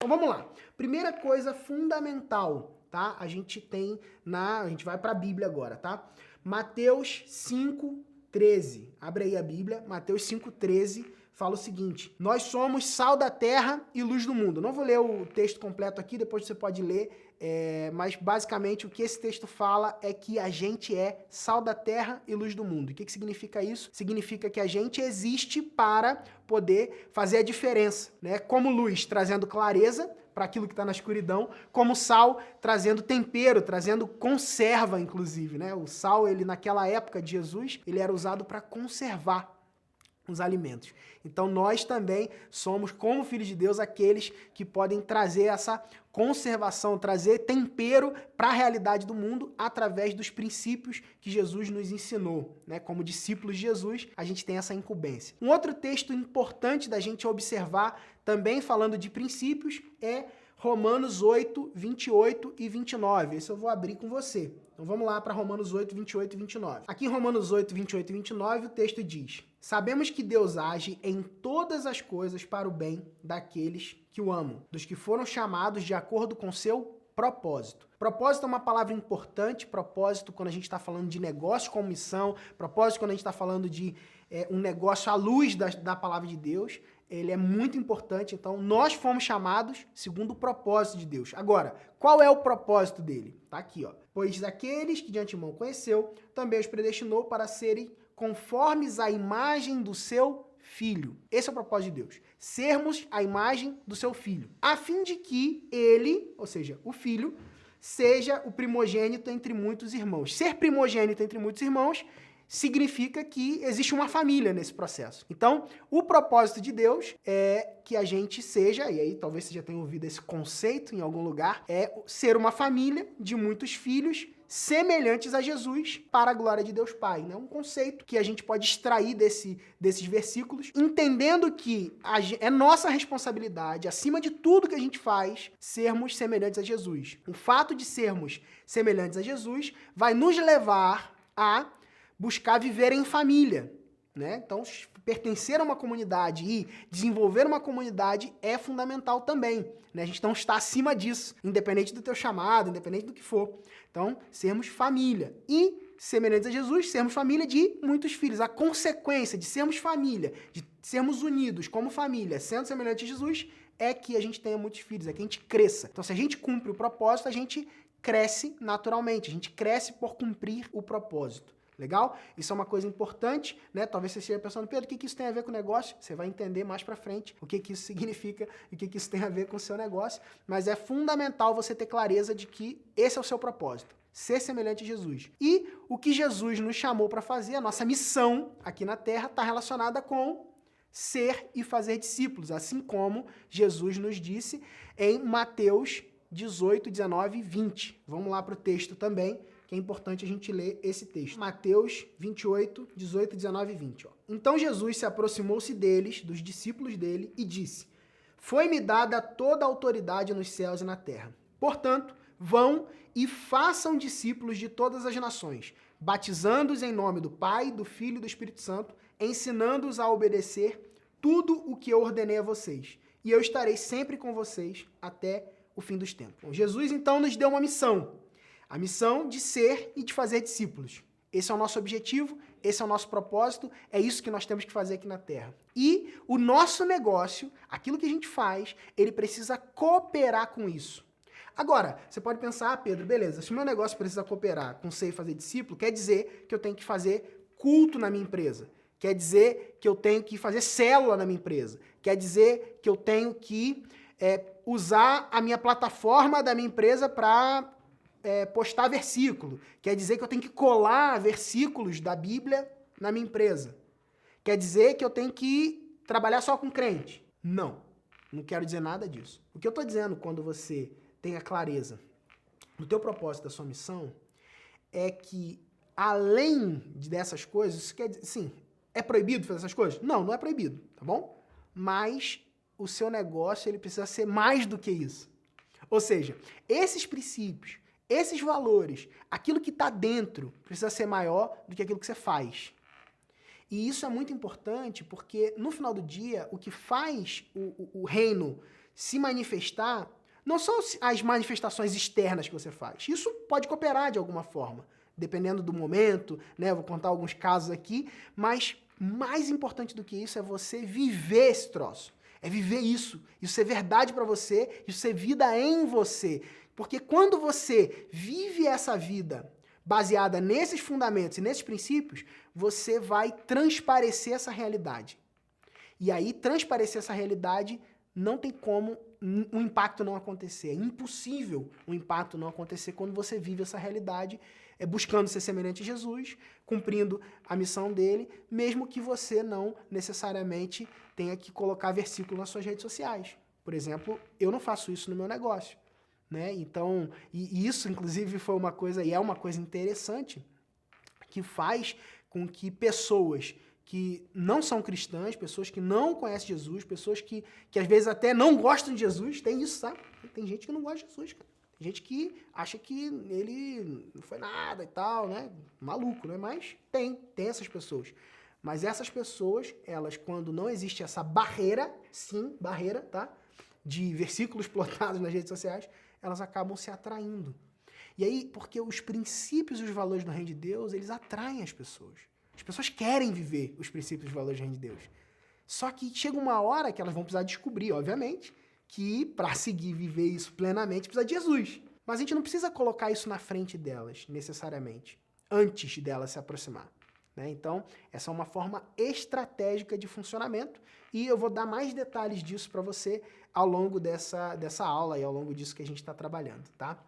Então vamos lá. Primeira coisa fundamental, tá? A gente vai para a Bíblia agora, tá? Mateus 5:13. Abre aí a Bíblia, Mateus 5:13. Fala o seguinte: nós somos sal da terra e luz do mundo. Não vou ler o texto completo aqui, depois você pode ler, mas basicamente o que esse texto fala é que a gente é sal da terra e luz do mundo. O que significa isso? Significa que a gente existe para poder fazer a diferença, né? Como luz, trazendo clareza para aquilo que está na escuridão, como sal, trazendo tempero, trazendo conserva, inclusive, né? O sal, ele naquela época de Jesus, ele era usado para conservar os alimentos. Então nós também somos, como filhos de Deus, aqueles que podem trazer essa conservação, trazer tempero para a realidade do mundo através dos princípios que Jesus nos ensinou, né? Como discípulos de Jesus, a gente tem essa incumbência. Um outro texto importante da gente observar, também falando de princípios, é Romanos 8, 28 e 29. Esse eu vou abrir com você. Então vamos lá para Romanos 8, 28 e 29. Aqui em Romanos 8, 28 e 29, o texto diz: sabemos que Deus age em todas as coisas para o bem daqueles que o amam, dos que foram chamados de acordo com seu propósito. Propósito é uma palavra importante, propósito quando a gente está falando de negócio com missão, propósito quando a gente está falando de um negócio à luz da palavra de Deus, ele é muito importante. Então nós fomos chamados segundo o propósito de Deus. Agora, qual é o propósito dele? Tá aqui, ó. Pois aqueles que de antemão conheceu, também os predestinou para serem conformes à imagem do seu Filho. Esse é o propósito de Deus. Sermos a imagem do seu Filho. A fim de que ele, ou seja, o Filho, seja o primogênito entre muitos irmãos. Ser primogênito entre muitos irmãos significa que existe uma família nesse processo. Então, o propósito de Deus é que a gente seja, e aí talvez você já tenha ouvido esse conceito em algum lugar, é ser uma família de muitos filhos semelhantes a Jesus para a glória de Deus Pai. Né? Um conceito que a gente pode extrair desses versículos, entendendo que é nossa responsabilidade, acima de tudo que a gente faz, sermos semelhantes a Jesus. O fato de sermos semelhantes a Jesus vai nos levar a buscar viver em família, né? Então, pertencer a uma comunidade e desenvolver uma comunidade é fundamental também, né? A gente não está acima disso, independente do teu chamado, independente do que for. Então, sermos família. E, semelhantes a Jesus, sermos família de muitos filhos. A consequência de sermos família, de sermos unidos como família, sendo semelhante a Jesus, é que a gente tenha muitos filhos, é que a gente cresça. Então, se a gente cumpre o propósito, a gente cresce naturalmente, a gente cresce por cumprir o propósito. Legal? Isso é uma coisa importante, né? Talvez você esteja pensando, Pedro, o que isso tem a ver com o negócio? Você vai entender mais pra frente o que isso significa e o que isso tem a ver com o seu negócio, mas é fundamental você ter clareza de que esse é o seu propósito, ser semelhante a Jesus. E o que Jesus nos chamou para fazer, a nossa missão aqui na Terra, está relacionada com ser e fazer discípulos, assim como Jesus nos disse em Mateus 18, 19 e 20. Vamos lá para o texto também, que é importante a gente ler esse texto. Mateus 28, 18, 19 e 20. Ó. Então Jesus se aproximou-se deles, dos discípulos dele, e disse: foi-me dada toda a autoridade nos céus e na terra. Portanto, vão e façam discípulos de todas as nações, batizando-os em nome do Pai, do Filho e do Espírito Santo, ensinando-os a obedecer tudo o que eu ordenei a vocês. E eu estarei sempre com vocês até o fim dos tempos. Bom, Jesus, então, nos deu uma missão. A missão de ser e de fazer discípulos. Esse é o nosso objetivo, esse é o nosso propósito, é isso que nós temos que fazer aqui na Terra. E o nosso negócio, aquilo que a gente faz, ele precisa cooperar com isso. Agora, você pode pensar, Pedro, beleza, se o meu negócio precisa cooperar com ser e fazer discípulo, quer dizer que eu tenho que fazer culto na minha empresa, quer dizer que eu tenho que fazer célula na minha empresa, quer dizer que eu tenho que usar a minha plataforma da minha empresa para postar versículo. Quer dizer que eu tenho que colar versículos da Bíblia na minha empresa. Quer dizer que eu tenho que trabalhar só com crente. Não quero dizer nada disso. O que eu estou dizendo quando você tem a clareza do teu propósito, da sua missão, é que além dessas coisas, isso quer dizer, sim, é proibido fazer essas coisas? Não é proibido, tá bom? Mas o seu negócio ele precisa ser mais do que isso. Ou seja, esses princípios, esses valores, aquilo que está dentro precisa ser maior do que aquilo que você faz. E isso é muito importante porque, no final do dia, o que faz o reino se manifestar, não são as manifestações externas que você faz. Isso pode cooperar de alguma forma, dependendo do momento, né? Eu vou contar alguns casos aqui, mas mais importante do que isso é você viver esse troço. É viver isso ser verdade para você, isso ser vida em você. Porque quando você vive essa vida baseada nesses fundamentos e nesses princípios, você vai transparecer essa realidade. E aí, transparecer essa realidade, não tem como o impacto não acontecer. É impossível o impacto não acontecer quando você vive essa realidade, buscando ser semelhante a Jesus, cumprindo a missão dele, mesmo que você não necessariamente tenha que colocar versículo nas suas redes sociais. Por exemplo, eu não faço isso no meu negócio, né? Então, e isso, inclusive, foi uma coisa, e é uma coisa interessante, que faz com que pessoas que não são cristãs, pessoas que não conhecem Jesus, pessoas que às vezes até não gostam de Jesus, tem isso, sabe? Tem gente que não gosta de Jesus, cara. Tem gente que acha que ele não foi nada e tal, né? Maluco, né? Mas tem essas pessoas. Mas essas pessoas, elas, quando não existe essa barreira, sim, barreira, tá? De versículos plotados nas redes sociais, elas acabam se atraindo. E aí, porque os princípios e os valores do reino de Deus, eles atraem as pessoas. As pessoas querem viver os princípios e os valores do reino de Deus. Só que chega uma hora que elas vão precisar descobrir, obviamente, que para seguir viver isso plenamente precisa de Jesus. Mas a gente não precisa colocar isso na frente delas, necessariamente, antes delas se aproximar. Né? Então, essa é uma forma estratégica de funcionamento e eu vou dar mais detalhes disso para você ao longo dessa aula e ao longo disso que a gente está trabalhando, tá?